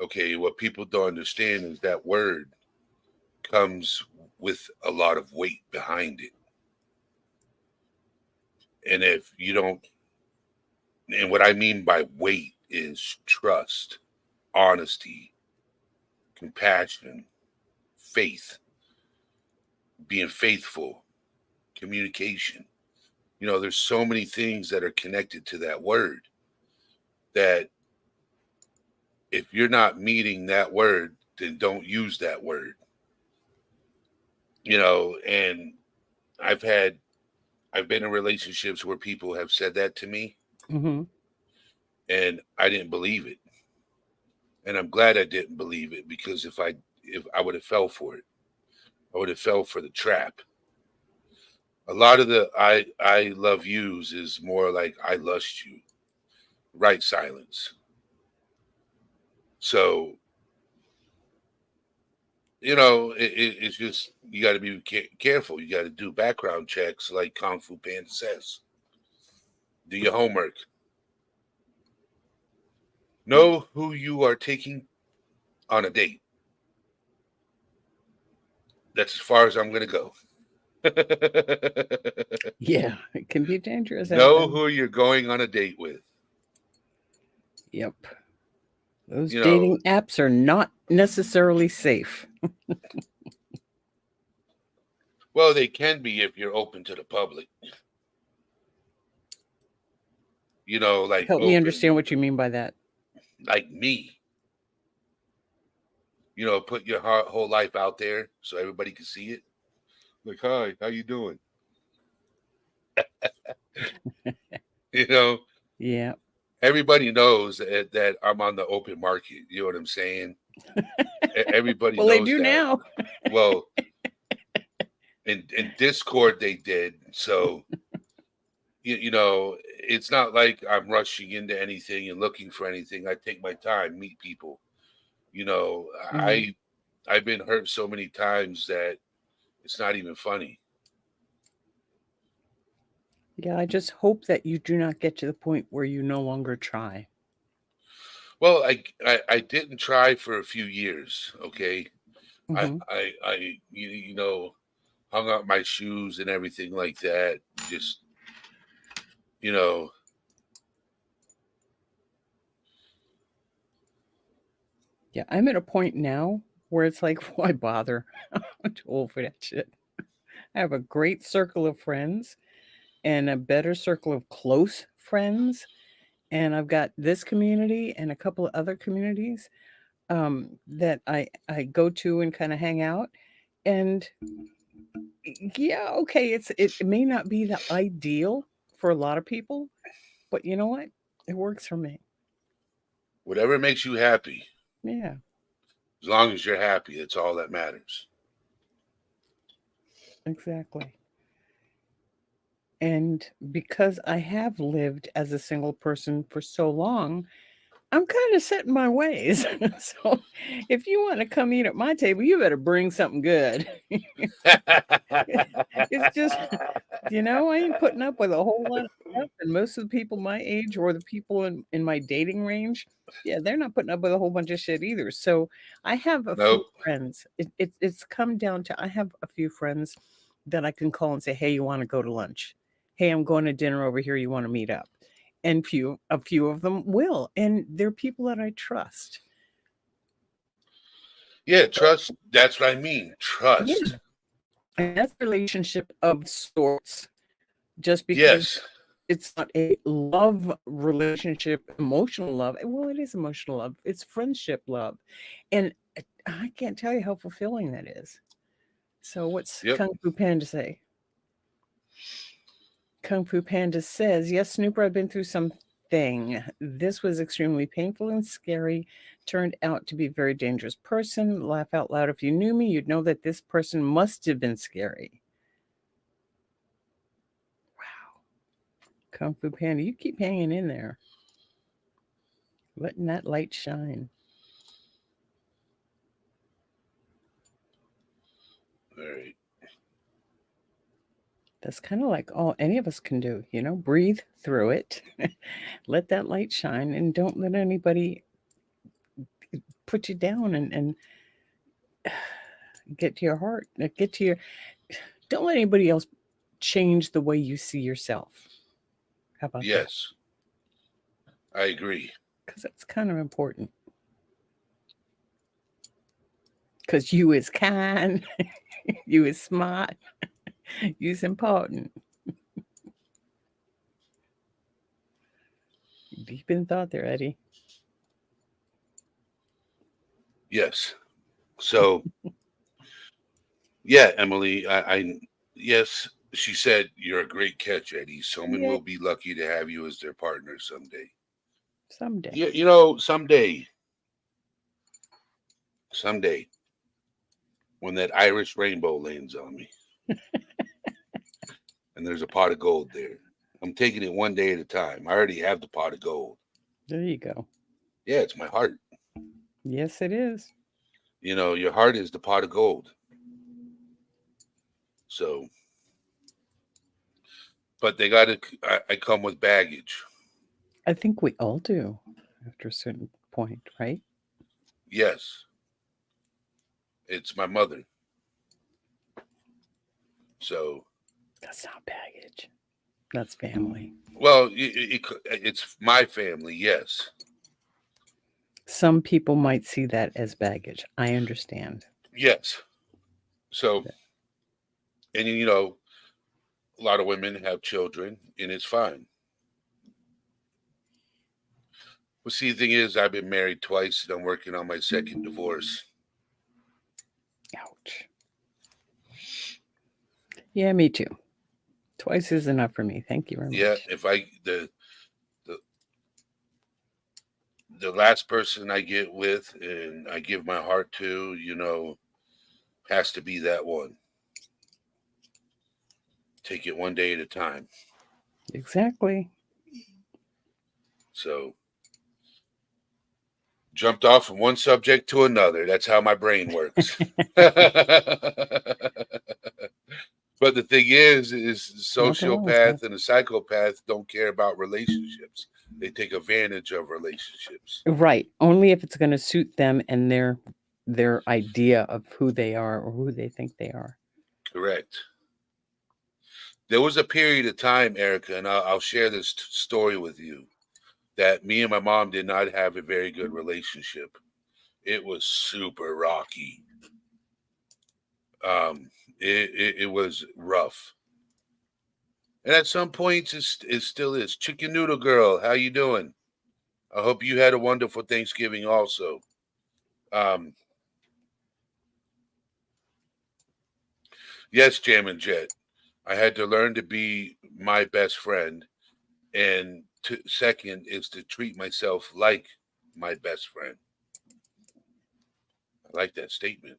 Okay, what people don't understand is that word comes with a lot of weight behind it. And if you don't, and what I mean by weight is trust, honesty, compassion, faith, being faithful, communication. There's so many things that are connected to that word that if you're not meeting that word, then don't use that word. And I've had I've been in relationships where people have said that to me Mm-hmm. and I didn't believe it. And I'm glad I didn't believe it because if I would have fell for it, I would have fell for the trap. A lot of the I love yous is more like I lust you. Right silence. So, it's just you got to be careful. You got to do background checks like Kung Fu Panda says. Do your homework. Know who you are taking on a date. That's as far as I'm going to go. Yeah, it can be dangerous out Know there. who you're going on a date with. Yep. Those You know, dating apps are not necessarily safe. well, they can be if you're open to the public. Like Help me open, understand what you mean by that. like me. Put your whole life out there so everybody can see it. Like, hi, how you doing? You know, Yeah. everybody knows that I'm on the open market. You know what I'm saying? Everybody Well, they knows do that. now. Well, in Discord they did. So, it's not like I'm rushing into anything and looking for anything. I take my time, meet people. You know, Mhm. I've been hurt so many times that it's not even funny. Yeah, I just hope that you do not get to the point where you no longer try. Well, I didn't try for a few years. Okay, I Hmm. I I hung up my shoes and everything like that. Just you know, Yeah, I'm at a point now where it's like, why bother? I'm too old for that shit. I have a great circle of friends and a better circle of close friends. And I've got this community and a couple of other communities that I go to and kind of hang out. And yeah, okay, it may not be the ideal for a lot of people, but you know what? It works for me. whatever makes you happy, Yeah, as long as you're happy, that's all that matters. exactly. And because I have lived as a single person for so long, I'm kind of set in my ways. So if you want to come eat at my table, you better bring something good. It's just, I ain't putting up with a whole lot of stuff. And most of the people my age or the people in my dating range, yeah, they're not putting up with a whole bunch of shit either. So I have a few Nope. friends. It's come down to I have a few friends that I can call and say, hey, you want to go to lunch? Hey, I'm going to dinner over here. You want to meet up? And a few of them will. And they're people that I trust. Yeah, trust. That's what I mean. Yeah. Trust. And that's a relationship of sorts. Just because Yes. it's not a love relationship, emotional love. Well, it is emotional love. It's friendship love. And I can't tell you how fulfilling that is. So what's Yep. Kung Fu Panda say? Kung Fu Panda says, yes, Snooper, I've been through something. This was extremely painful and scary. Turned out to be a very dangerous person. Laugh out loud. If you knew me, you'd know that this person must have been scary. Wow. Kung Fu Panda, you keep hanging in there. Letting that light shine. All right. That's kind of like all any of us can do, breathe through it, let that light shine, and don't let anybody put you down and get to your heart. Don't let anybody else change the way you see yourself. How about that? Yes, I agree. Because that's kind of important. Because you is kind, you is smart, you is important. Deep in thought there, Eddie. Yes. So, yeah, Emily, yes, she said you're a great catch, Eddie. Someone Yay. will be lucky to have you as their partner someday. Someday. Yeah, someday, when that Irish rainbow lands on me, and there's a pot of gold there. I'm taking it one day at a time. I already have the pot of gold. There you go. Yeah, it's my heart. Yes, it is. Your heart is the pot of gold. So, but they got to. I come with baggage. I think we all do after a certain point, right? Yes, it's my mother. So, That's not baggage. That's family. well, it's my family. Yes. Some people might see that as baggage. I understand. Yes. So, and a lot of women have children, and it's fine. Well, see, the thing is, I've been married twice, and I'm working on my second divorce. Ouch. Yeah, me too. Twice is enough for me. Thank you very much. Yeah, if the last person I get with and I give my heart to, has to be that one. Take it one day at a time. Exactly. So, jumped off from one subject to another. That's how my brain works. But the thing is Nothing wrong with sociopath that. and a psychopath don't care about relationships. They take advantage of relationships. Right. Only if it's going to suit them and their idea of who they are or who they think they are. Correct. There was a period of time, Erica, and I'll share this story with you, that me and my mom did not have a very good relationship. It was super rocky. It was rough. And at some points, it still is. Chicken Noodle Girl, how you doing? I hope you had a wonderful Thanksgiving also. Yes, Jam and Jet. I had to learn to be my best friend. And second is to treat myself like my best friend. I like that statement.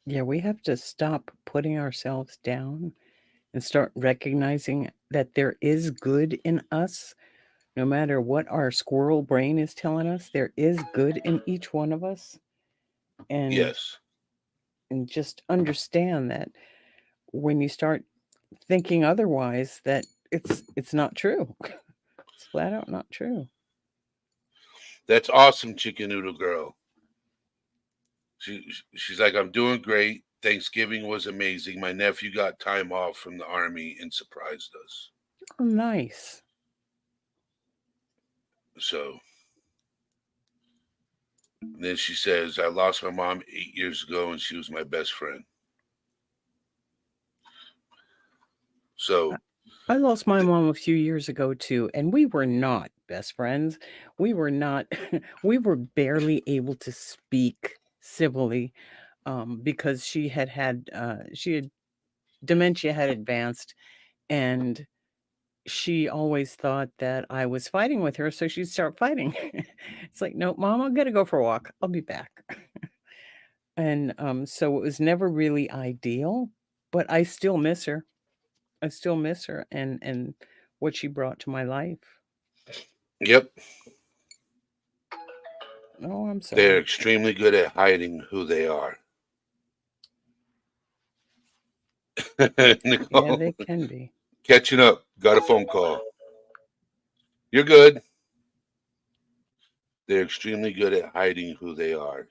Yeah, we have to stop putting ourselves down and start recognizing that there is good in us. No matter what our squirrel brain is telling us, there is good in each one of us. And Yes. and just understand that when you start thinking otherwise, that it's not true. It's flat out not true. That's awesome, Chicken Noodle Girl. She's like, I'm doing great. Thanksgiving was amazing. My nephew got time off from the army and surprised us. Oh, nice. So and then she says, I lost my mom 8 years ago and she was my best friend. So I lost my mom a few years ago too, and we were not best friends. We were not, we were barely able to speak civilly because she had dementia had advanced, and she always thought that I was fighting with her, so she'd start fighting. It's like, no, Mom, I'm gonna go for a walk. I'll be back. And so it was never really ideal, but I still miss her. I still miss her and what she brought to my life. yep. Oh, I'm They're sorry. extremely good at hiding who they are. Yeah, Nicole, they can be. catching up. Got a phone call. You're good. They're extremely good at hiding who they are.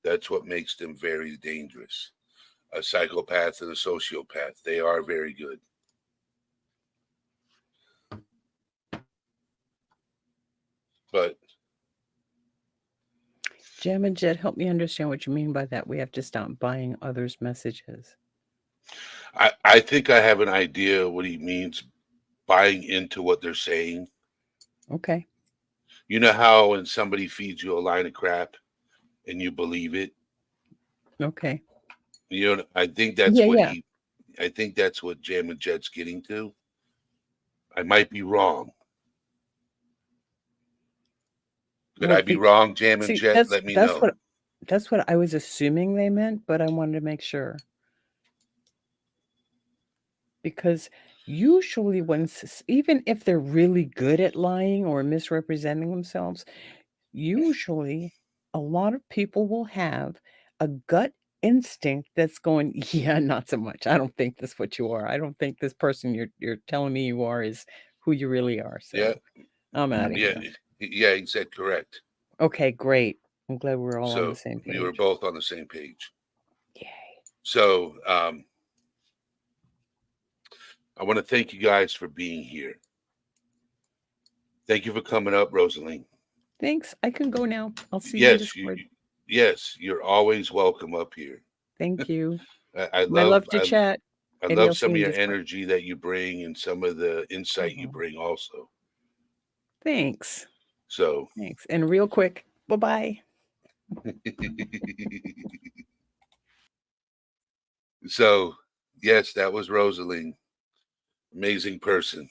That's what makes them very dangerous. A psychopath and a sociopath. They are very good. But Jam and Jet, help me understand what you mean by that. We have to stop buying others' messages. I think I have an idea what he means buying into what they're saying. Okay. You know how when somebody feeds you a line of crap and you believe it? Okay. You know, I think that's Yeah, what yeah. I think that's what Jam and Jet's getting to. I might be wrong. Could Well, I be wrong, Jam and see, Jet? Let me know. that's what I was assuming they meant, but I wanted to make sure. Because usually even if they're really good at lying or misrepresenting themselves, usually a lot of people will have a gut instinct that's going, yeah, not so much. I don't think that's what you are. I don't think this person you're telling me you are is who you really are. Yeah, So I'm out of yeah, here. yeah, he said correct. Okay, great. I'm glad we're all on the So same we were page. both on the same page. Yay. So I want to thank you guys for being here. Thank you for coming up, Rosaline. Thanks. I can go now. I'll see you in Discord. Yes, you're always welcome up here. Thank you. I I love love to chat. I Maybe I'll love see some you of in your Discord. energy that you bring and some of the insight you Mhm. bring also. Thanks. So Thanks. And real quick, bye-bye. so yes, that was Rosaline. Amazing person.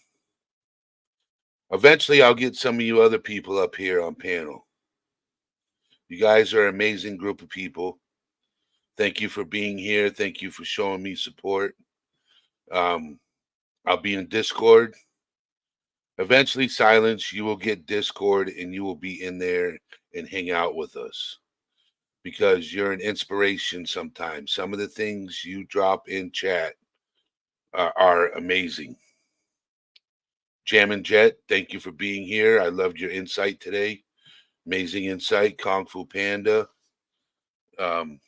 Eventually I'll get some of you other people up here on panel. You guys are an amazing group of people. Thank you for being here. Thank you for showing me support. I'll be in Discord. Eventually, Silence, you will get Discord and you will be in there and hang out with us because you're an inspiration sometimes. Some of the things you drop in chat are amazing. Jam and Jet, thank you for being here. I loved your insight today. Amazing insight. Kung Fu Panda. Um,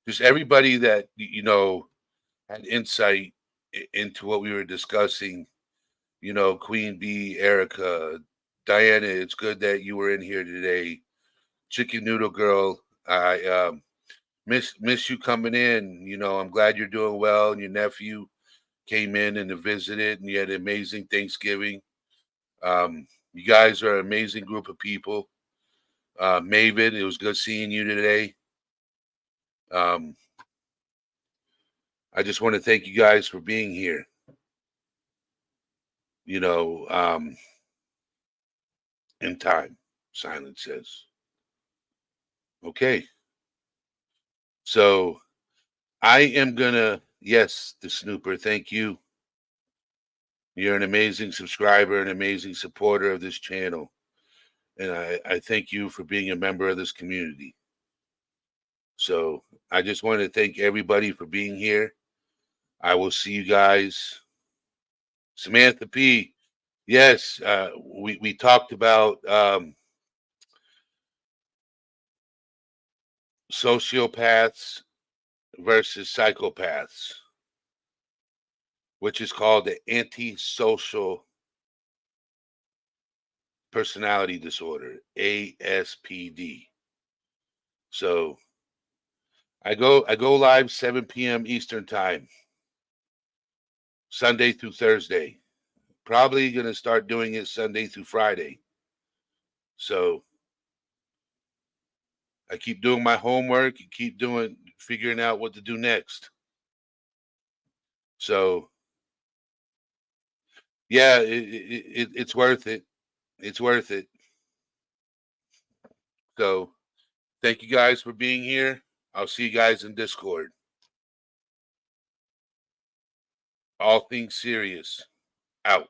just everybody that, had insight into what we were discussing. Queen Bee, Erica, Diana, it's good that you were in here today. Chicken Noodle Girl, I miss you coming in. I'm glad you're doing well, and your nephew came in and visited, and you had an amazing Thanksgiving. You guys are an amazing group of people. Maven, it was good seeing you today. Um, I just want to thank you guys for being here. In time, Silence says. Okay. So I am yes, the Snooper, thank you. You're an amazing subscriber, an amazing supporter of this channel. And I thank you for being a member of this community. So I just want to thank everybody for being here. I will see you guys. Samantha P. Yes, we talked about sociopaths versus psychopaths, which is called the antisocial personality disorder, ASPD. So I go live 7 p.m. Eastern time, Sunday through Thursday. Probably gonna start doing it Sunday through Friday. So I keep doing my homework, keep figuring out what to do next. So yeah, it's worth it. It's worth it. So thank you guys for being here. I'll see you guys in Discord. All things serious. Out.